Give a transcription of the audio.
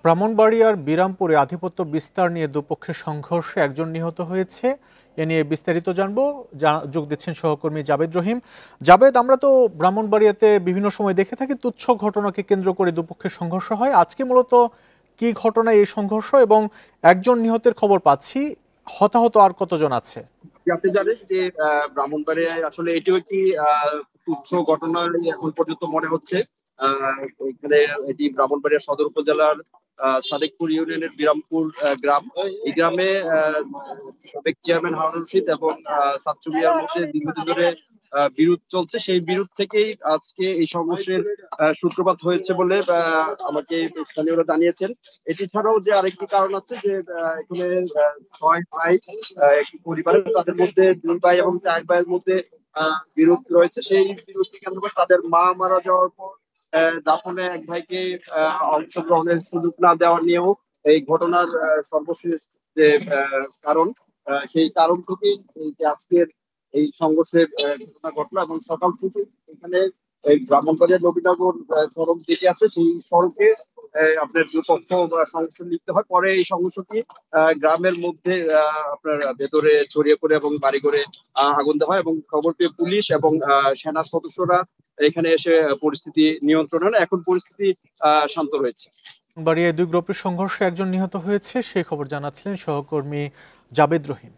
ব্রাহ্মণবাড়িয়ার বিরামপুরে আধিপত্য বিস্তার নিয়ে দুপক্ষের সংঘর্ষে একজন নিহত হয়েছে। এ নিয়ে বিস্তারিত জানবো। যোগ দিচ্ছেন সহকর্মী জাবেদ রহিম। জাবেদ, আমরা তো ব্রাহ্মণবাড়িয়াতে বিভিন্ন সময় দেখে থাকি তুচ্ছ ঘটনাকে কেন্দ্র করে দুপক্ষের সংঘর্ষ হয়। আজকে মূলত কি ঘটনায় এই সংঘর্ষ, এবং একজন নিহতের খবর পাচ্ছি, হতাহত আর কতজন আছে? আপনি জানেন যে ব্রাহ্মণবাড়িয়ায় আসলে এটিও একটি তুচ্ছ ঘটনা এখন পর্যন্ত মনে হচ্ছে। এখানে এটি ব্রাহ্মণবাড়িয়া সদর উপজেলার সাদেকপুর ইউনিয়নের বিরামপুর গ্রাম। এই গ্রামে সাবেক চেয়ারম্যান হারুন রশিদ এবং ছাত্র মিয়ার মধ্যে দীর্ঘদিন ধরে বিরোধ চলছে। সেই বিরোধ থেকেই আজকে এই সংঘর্ষের সূত্রপাত হয়েছে বলে আমাকে স্থানীয়রা জানিয়েছেন। এটি ছাড়াও যে আরেকটি কারণ আছে যে এখানে 6 ভাই একটি পরিবারের, তাদের মধ্যে 2 ভাই এবং 4 ভাইয়ের মধ্যে বিরোধ রয়েছে। সেই বিরোধকে কেন্দ্র করে তাদের মা মারা যাওয়ার পর দাফনে এক ভাইকে অংশগ্রহণের সুযোগ না দেওয়া নিয়েও এই ঘটনার সর্বশেষ যে কারণ, সেই কারণ থেকেই এই যে আজকের এই সংঘর্ষের ঘটনা ঘটলো। এবং সকাল থেকে এখানে এই ব্রাহ্মণবাড়িয়া নবীনগর সড়ক যেটি আছে সেই সড়কে আপনার দুপক্ষ সংঘর্ষ লিপ্ত হয়। পরে এই সংঘর্ষটি গ্রামের মধ্যে আপনার ভেতরে ছড়িয়ে পড়ে এবং বাড়ি ঘরে আগুন দেওয়া হয়, এবং খবর পেয়ে পুলিশ এবং সেনা সদস্যরা এখানে এসে পরিস্থিতি নিয়ন্ত্রণে আনে। এখন পরিস্থিতি শান্ত হয়েছে। বাড়িয়ায় দুই গ্রুপের সংঘর্ষে একজন নিহত হয়েছে, সেই খবর জানাচ্ছিলেন সহকর্মী জাবেদ রহিম।